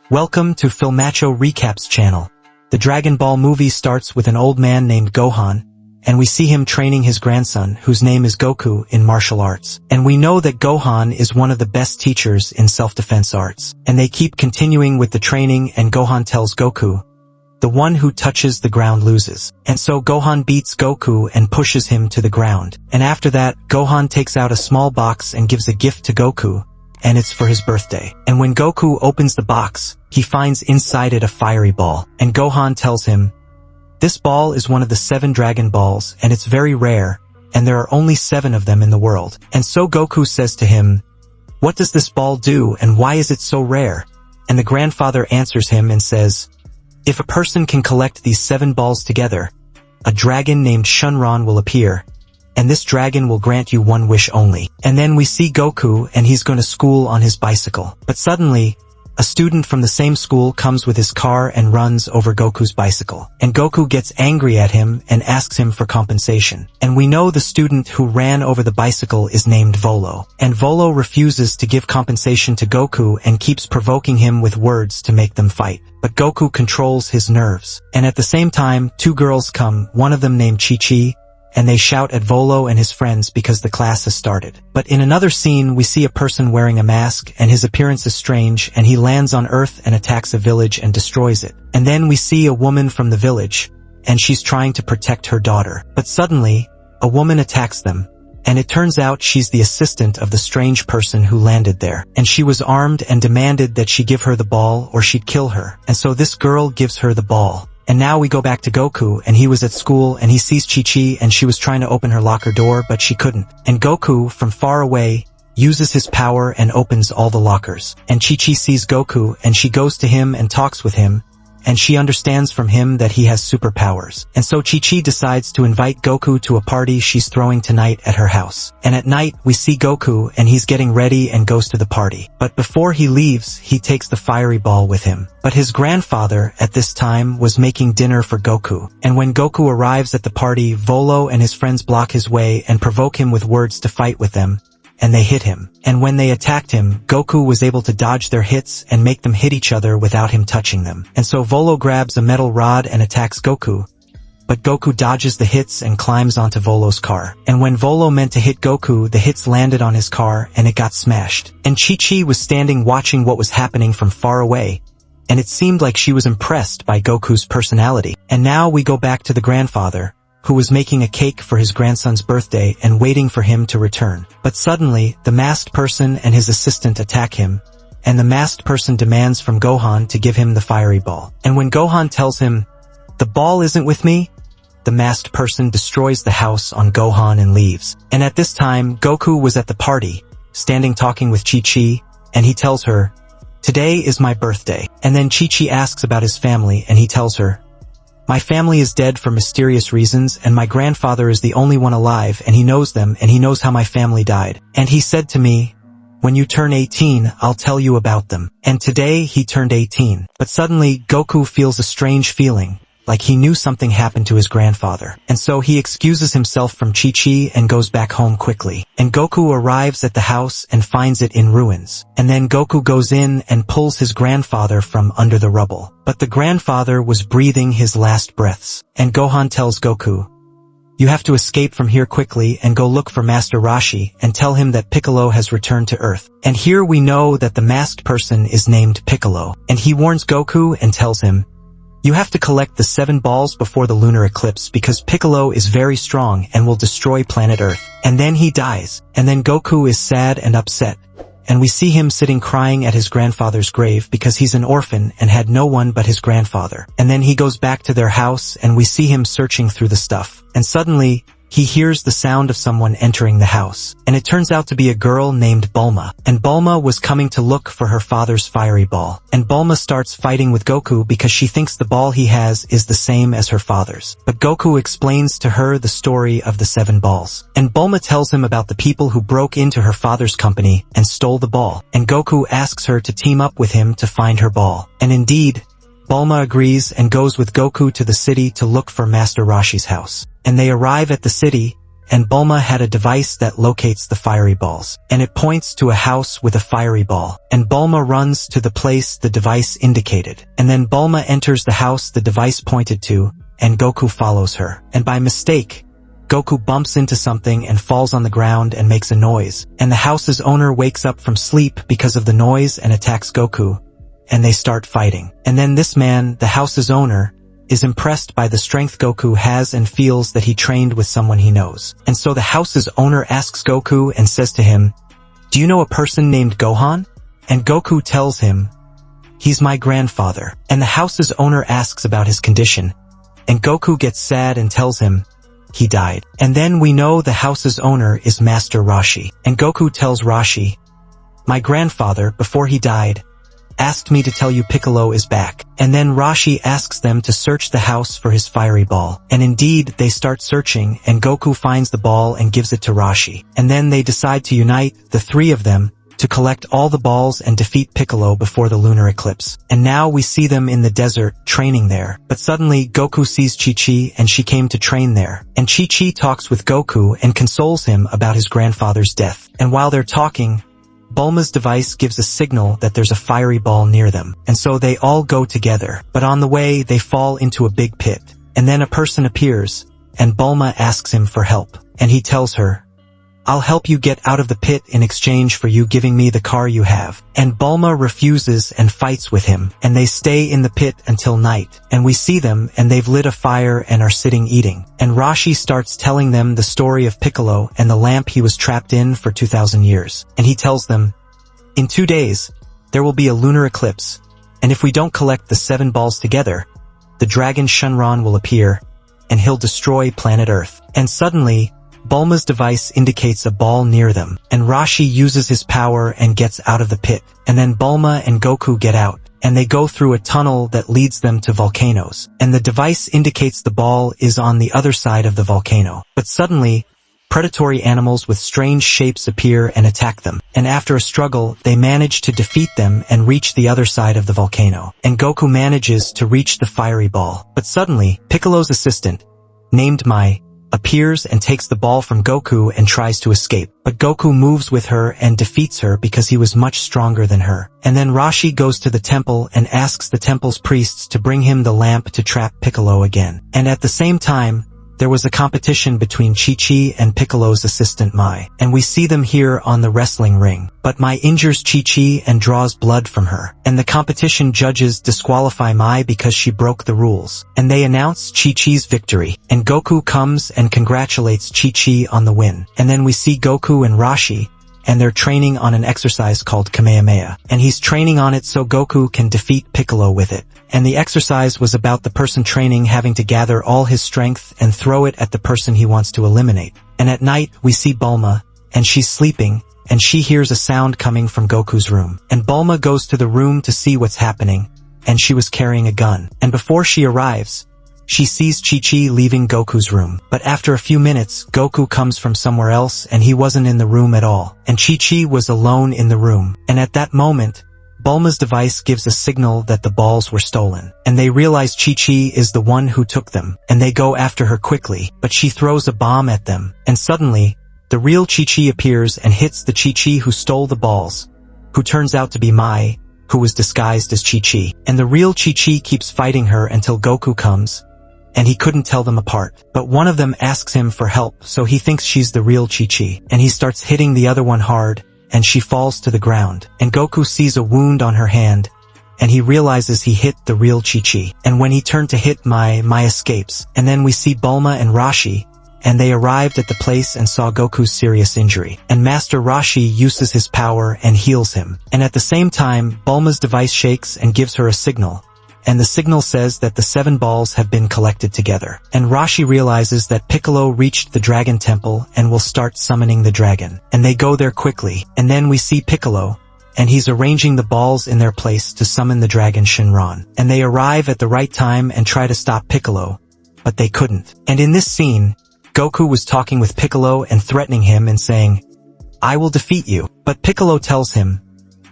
Welcome to Filmatcho Recaps channel. The Dragon Ball movie starts with an old man named Gohan, and we see him training his grandson, whose name is Goku, in martial arts. And we know that Gohan is one of the best teachers in self-defense arts. And they keep continuing with the training, and Gohan tells Goku, "The one who touches the ground loses." And so Gohan beats Goku and pushes him to the ground. And after that, Gohan takes out a small box and gives a gift to Goku, and it's for his birthday. And when Goku opens the box, he finds inside it a fiery ball. And Gohan tells him, "This ball is one of the 7 Dragon Balls, and it's very rare, and there are only 7 of them in the world." And so Goku says to him, "What does this ball do, and why is it so rare?" And the grandfather answers him and says, "If a person can collect these 7 balls together, a dragon named Shenron will appear, and this dragon will grant you one wish only." And then we see Goku, and he's going to school on his bicycle. But suddenly, a student from the same school comes with his car and runs over Goku's bicycle. And Goku gets angry at him and asks him for compensation. And we know the student who ran over the bicycle is named Volo. And Volo refuses to give compensation to Goku and keeps provoking him with words to make them fight. But Goku controls his nerves. And at the same time, 2 girls come, one of them named Chi-Chi, and they shout at Volo and his friends because the class has started. But in another scene, we see a person wearing a mask, and his appearance is strange, and he lands on Earth and attacks a village and destroys it. And then we see a woman from the village, and she's trying to protect her daughter. But suddenly, a woman attacks them, and it turns out she's the assistant of the strange person who landed there. And she was armed and demanded that she give her the ball or she'd kill her. And so this girl gives her the ball. And now we go back to Goku, and he was at school, and he sees Chi-Chi, and she was trying to open her locker door, but she couldn't. And Goku, from far away, uses his power and opens all the lockers. And Chi-Chi sees Goku, and she goes to him and talks with him, and she understands from him that he has superpowers. And so Chi-Chi decides to invite Goku to a party she's throwing tonight at her house. And at night, we see Goku, and he's getting ready and goes to the party. But before he leaves, he takes the fiery ball with him. But his grandfather, at this time, was making dinner for Goku. And when Goku arrives at the party, Volo and his friends block his way and provoke him with words to fight with them, and they hit him. And when they attacked him, Goku was able to dodge their hits and make them hit each other without him touching them. And so Volo grabs a metal rod and attacks Goku, but Goku dodges the hits and climbs onto Volo's car. And when Volo meant to hit Goku, the hits landed on his car and it got smashed. And Chi-Chi was standing watching what was happening from far away, and it seemed like she was impressed by Goku's personality. And now we go back to the grandfather, who was making a cake for his grandson's birthday and waiting for him to return. But suddenly, the masked person and his assistant attack him, and the masked person demands from Gohan to give him the fiery ball. And when Gohan tells him, "The ball isn't with me," the masked person destroys the house on Gohan and leaves. And at this time, Goku was at the party, standing talking with Chi-Chi, and he tells her, "Today is my birthday." And then Chi-Chi asks about his family, and he tells her, "My family is dead for mysterious reasons, and my grandfather is the only one alive, and he knows them, and he knows how my family died. And he said to me, 'When you turn 18, I'll tell you about them.'" And today he turned 18. But suddenly, Goku feels a strange feeling, like he knew something happened to his grandfather. And so he excuses himself from Chi-Chi and goes back home quickly. And Goku arrives at the house and finds it in ruins. And then Goku goes in and pulls his grandfather from under the rubble. But the grandfather was breathing his last breaths. And Gohan tells Goku, "You have to escape from here quickly and go look for Master Roshi and tell him that Piccolo has returned to Earth." And here we know that the masked person is named Piccolo. And he warns Goku and tells him, "You have to collect the 7 balls before the lunar eclipse because Piccolo is very strong and will destroy planet Earth." And then he dies. And then Goku is sad and upset. And we see him sitting crying at his grandfather's grave because he's an orphan and had no one but his grandfather. And then he goes back to their house and we see him searching through the stuff. And suddenly, he hears the sound of someone entering the house. And it turns out to be a girl named Bulma. And Bulma was coming to look for her father's fiery ball. And Bulma starts fighting with Goku because she thinks the ball he has is the same as her father's. But Goku explains to her the story of the 7 balls. And Bulma tells him about the people who broke into her father's company and stole the ball. And Goku asks her to team up with him to find her ball. And indeed, Bulma agrees and goes with Goku to the city to look for Master Roshi's house. And they arrive at the city, and Bulma had a device that locates the fiery balls, and it points to a house with a fiery ball, and Bulma runs to the place the device indicated, and then Bulma enters the house the device pointed to, and Goku follows her, and by mistake, Goku bumps into something and falls on the ground and makes a noise, and the house's owner wakes up from sleep because of the noise and attacks Goku, and they start fighting. And then this man, the house's owner, is impressed by the strength Goku has and feels that he trained with someone he knows. And so the house's owner asks Goku and says to him, "Do you know a person named Gohan?" And Goku tells him, "He's my grandfather." And the house's owner asks about his condition, and Goku gets sad and tells him, he died. And then we know the house's owner is Master Roshi. And Goku tells Roshi, "My grandfather, before he died, asked me to tell you Piccolo is back." And then Roshi asks them to search the house for his fiery ball. And indeed, they start searching, and Goku finds the ball and gives it to Roshi. And then they decide to unite, the three of them, to collect all the balls and defeat Piccolo before the lunar eclipse. And now we see them in the desert, training there. But suddenly, Goku sees Chi-Chi and she came to train there. And Chi-Chi talks with Goku and consoles him about his grandfather's death. And while they're talking, Bulma's device gives a signal that there's a fiery ball near them. And so they all go together. But on the way, they fall into a big pit. And then a person appears, and Bulma asks him for help. And he tells her, "I'll help you get out of the pit in exchange for you giving me the car you have." And Bulma refuses and fights with him, and they stay in the pit until night. And we see them, and they've lit a fire and are sitting eating. And Roshi starts telling them the story of Piccolo and the lamp he was trapped in for 2,000 years. And he tells them, "In 2 days, there will be a lunar eclipse, and if we don't collect the 7 balls together, the dragon Shenron will appear, and he'll destroy planet Earth." And suddenly, Bulma's device indicates a ball near them, and Roshi uses his power and gets out of the pit. And then Bulma and Goku get out, and they go through a tunnel that leads them to volcanoes. And the device indicates the ball is on the other side of the volcano. But suddenly, predatory animals with strange shapes appear and attack them. And after a struggle, they manage to defeat them and reach the other side of the volcano. And Goku manages to reach the fiery ball. But suddenly, Piccolo's assistant, named Mai, appears and takes the ball from Goku and tries to escape. But Goku moves with her and defeats her because he was much stronger than her. And then Roshi goes to the temple and asks the temple's priests to bring him the lamp to trap Piccolo again. And at the same time, there was a competition between Chi-Chi and Piccolo's assistant Mai. And we see them here on the wrestling ring. But Mai injures Chi-Chi and draws blood from her. And the competition judges disqualify Mai because she broke the rules. And they announce Chi-Chi's victory. And Goku comes and congratulates Chi-Chi on the win. And then we see Goku and Roshi, and they're training on an exercise called Kamehameha. And he's training on it so Goku can defeat Piccolo with it. And the exercise was about the person training having to gather all his strength and throw it at the person he wants to eliminate. And at night, we see Bulma, and she's sleeping, and she hears a sound coming from Goku's room. And Bulma goes to the room to see what's happening, and she was carrying a gun. And before she arrives, she sees Chi-Chi leaving Goku's room. But after a few minutes, Goku comes from somewhere else and he wasn't in the room at all. And Chi-Chi was alone in the room. And at that moment, Bulma's device gives a signal that the balls were stolen. And they realize Chi-Chi is the one who took them. And they go after her quickly, but she throws a bomb at them. And suddenly, the real Chi-Chi appears and hits the Chi-Chi who stole the balls, who turns out to be Mai, who was disguised as Chi-Chi. And the real Chi-Chi keeps fighting her until Goku comes, and he couldn't tell them apart. But one of them asks him for help, so he thinks she's the real Chi-Chi. And he starts hitting the other one hard, and she falls to the ground. And Goku sees a wound on her hand, and he realizes he hit the real Chi-Chi. And when he turned to hit Mai escapes. And then we see Bulma and Roshi, and they arrived at the place and saw Goku's serious injury. And Master Roshi uses his power and heals him. And at the same time, Bulma's device shakes and gives her a signal. And the signal says that the 7 balls have been collected together. And Roshi realizes that Piccolo reached the Dragon Temple and will start summoning the dragon. And they go there quickly. And then we see Piccolo, and he's arranging the balls in their place to summon the dragon Shenron. And they arrive at the right time and try to stop Piccolo, but they couldn't. And in this scene, Goku was talking with Piccolo and threatening him and saying, "I will defeat you." But Piccolo tells him,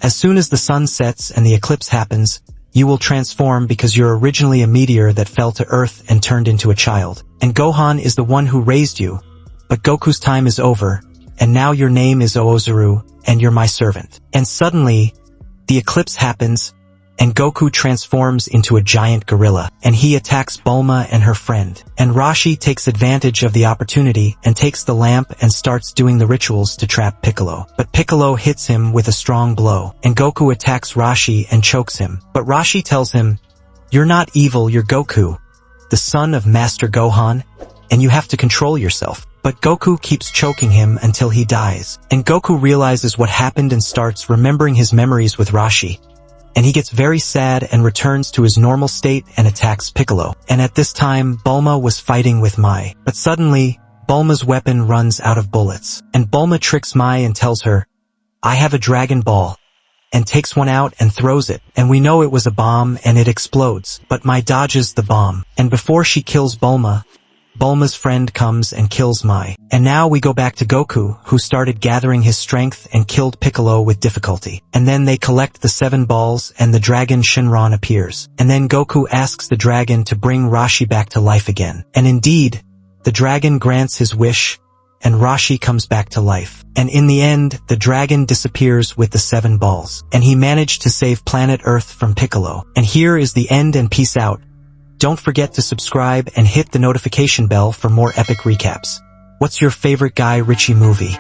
"As soon as the sun sets and the eclipse happens, you will transform because you're originally a meteor that fell to Earth and turned into a child. And Gohan is the one who raised you, but Goku's time is over, and now your name is Oozaru, and you're my servant. And suddenly, the eclipse happens, and Goku transforms into a giant gorilla, and he attacks Bulma and her friend. And Roshi takes advantage of the opportunity and takes the lamp and starts doing the rituals to trap Piccolo. But Piccolo hits him with a strong blow, and Goku attacks Roshi and chokes him. But Roshi tells him, "You're not evil, you're Goku, the son of Master Gohan, and you have to control yourself." But Goku keeps choking him until he dies. And Goku realizes what happened and starts remembering his memories with Roshi. And he gets very sad and returns to his normal state and attacks Piccolo. And at this time, Bulma was fighting with Mai. But suddenly, Bulma's weapon runs out of bullets. And Bulma tricks Mai and tells her, "I have a Dragon Ball," and takes one out and throws it. And we know it was a bomb and it explodes. But Mai dodges the bomb. And before she kills Bulma, Bulma's friend comes and kills Mai. And now we go back to Goku, who started gathering his strength and killed Piccolo with difficulty. And then they collect the 7 balls and the dragon Shenron appears. And then Goku asks the dragon to bring Roshi back to life again. And indeed, the dragon grants his wish, and Roshi comes back to life. And in the end, the dragon disappears with the 7 balls. And he managed to save planet Earth from Piccolo. And here is the end, and peace out. Don't forget to subscribe and hit the notification bell for more epic recaps. What's your favorite Guy Ritchie movie?